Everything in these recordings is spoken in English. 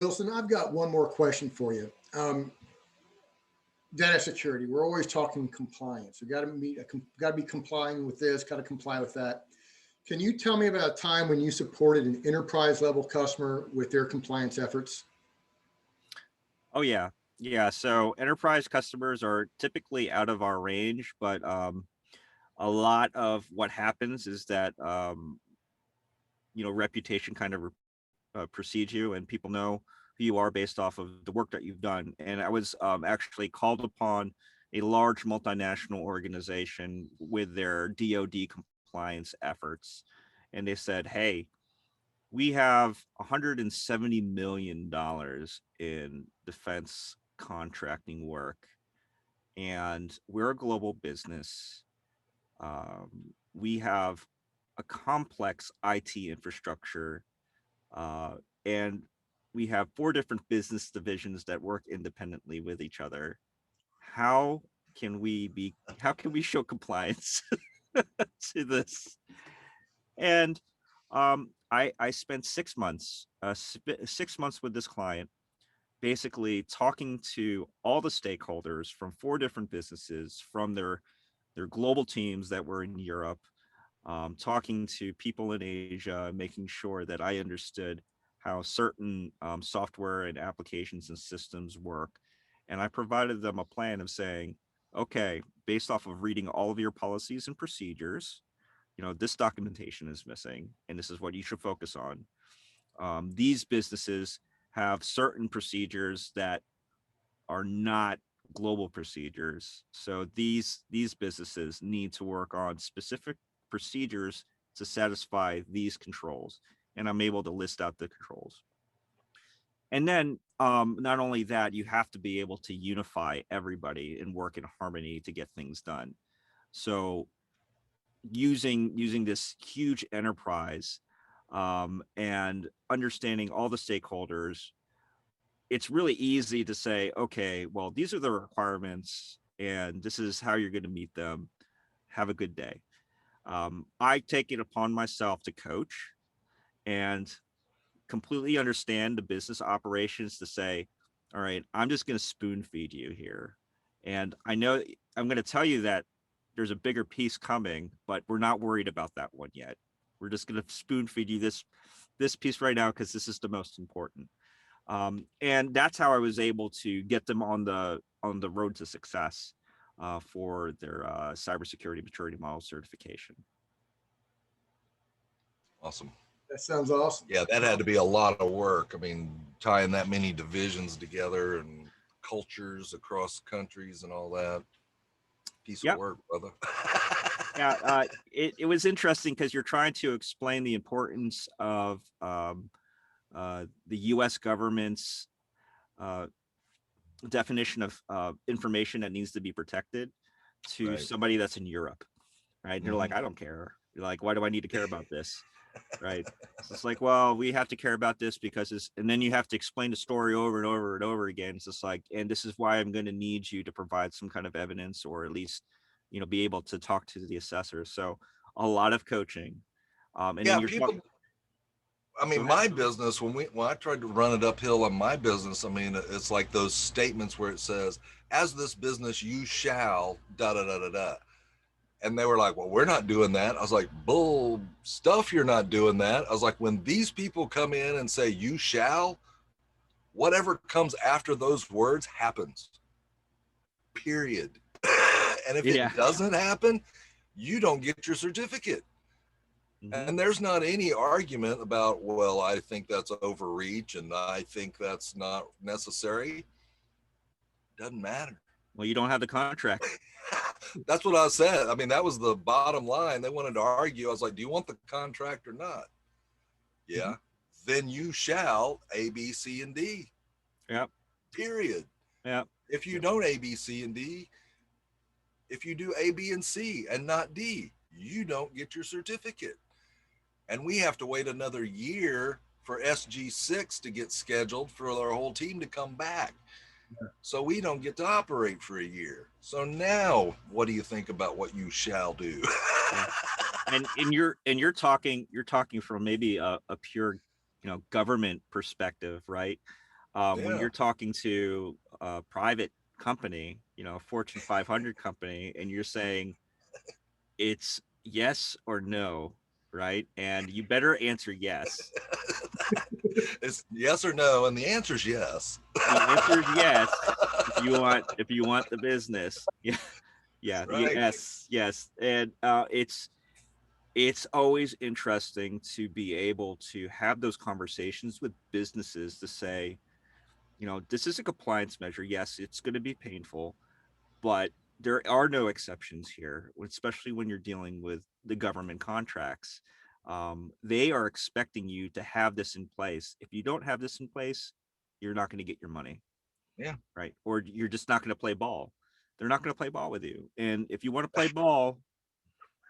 Wilson, I've got one more question for you. Data security. We're always talking compliance. We got to got to be complying with this. Got to comply with that. Can you tell me about a time when you supported an enterprise level customer with their compliance efforts? Oh yeah. Yeah. So enterprise customers are typically out of our range, but a lot of what happens is that reputation kind of precedes you, and people know who you are based off of the work that you've done. And I was actually called upon a large multinational organization with their DoD compliance efforts, and they said, "Hey, we have $170 million in defense contracting work, and we're a global business. We have a complex IT infrastructure, and we have 4 different business divisions that work independently with each other. How how can we show compliance to this?" And I spent 6 months, 6 months with this client, basically talking to all the stakeholders from 4 different businesses, from their global teams that were in Europe, talking to people in Asia, making sure that I understood how certain software and applications and systems work. And I provided them a plan of saying, okay, based off of reading all of your policies and procedures, this documentation is missing, and this is what you should focus on. These businesses have certain procedures that are not global procedures. So these businesses need to work on specific procedures to satisfy these controls. And I'm able to list out the controls. And then not only that, you have to be able to unify everybody and work in harmony to get things done. So using this huge enterprise, and understanding all the stakeholders, it's really easy to say, okay, well, these are the requirements and this is how you're going to meet them. Have a good day. I take it upon myself to coach and completely understand the business operations to say, all right, I'm just going to spoon feed you here. And I know I'm going to tell you that there's a bigger piece coming, but we're not worried about that one yet. We're just going to spoon feed you this piece right now because this is the most important. And that's how I was able to get them on the road to success for their cybersecurity maturity model certification. Awesome. That sounds awesome. Yeah, that had to be a lot of work. I mean, tying that many divisions together and cultures across countries and all that. Piece of Yep. work, brother. Yeah, it was interesting because you're trying to explain the importance of the U.S. government's definition of information that needs to be protected to Right. somebody that's in Europe, right? And you're like, I don't care. You're like, why do I need to care about this? Right? It's like, well, we have to care about this because it's, and then you have to explain the story over and over and over again. It's just like, and this is why I'm going to need you to provide some kind of evidence, or at least, be able to talk to the assessors. So a lot of coaching. And Yeah, then you're people. talking. I mean, Go ahead. my business, when I tried to run it uphill on my business, I mean, it's like those statements where it says, "As this business, you shall da da da da da." And they were like, "Well, we're not doing that." I was like, "Bull stuff, you're not doing that." I was like, "When these people come in and say you shall, whatever comes after those words happens. Period." And if it Yeah. doesn't happen, you don't get your certificate. Mhm. And there's not any argument about, well, I think that's overreach and I think that's not necessary. Doesn't matter. Well, you don't have the contract. That's what I said. I mean, that was the bottom line. They wanted to argue. I was like, do you want the contract or not? Yeah. Mm-hmm. Then you shall A, B, C, and D. Yep. Period. Yep. If you don't A, B, C, and D, if you do A, B, and C and not D, you don't get your certificate. And we have to wait another year for SG6 to get scheduled for our whole team to come back. So we don't get to operate for a year. So now, what do you think about what you shall do? Yeah. And you're talking from maybe a pure, government perspective, right? When Yeah. you're talking to a private company, you know, a Fortune 500 company, and you're saying it's yes or no, right? And you better answer yes. It's yes or no, and the answer is yes. The answer is yes if you want the business. Yeah, yeah, Right. yes. And it's always interesting to be able to have those conversations with businesses to say, you know, this is a compliance measure. Yes, it's going to be painful, but there are no exceptions here, especially when you're dealing with the government contracts. They are expecting you to have this in place. If you don't have this in place, you're not going to get your money. Yeah. Right. Or you're just not going to play ball. They're not going to play ball with you. And if you want to play ball,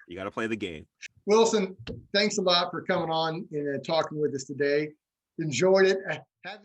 you got to play the game. Wilson, thanks a lot for coming on and talking with us today. Enjoyed it. Have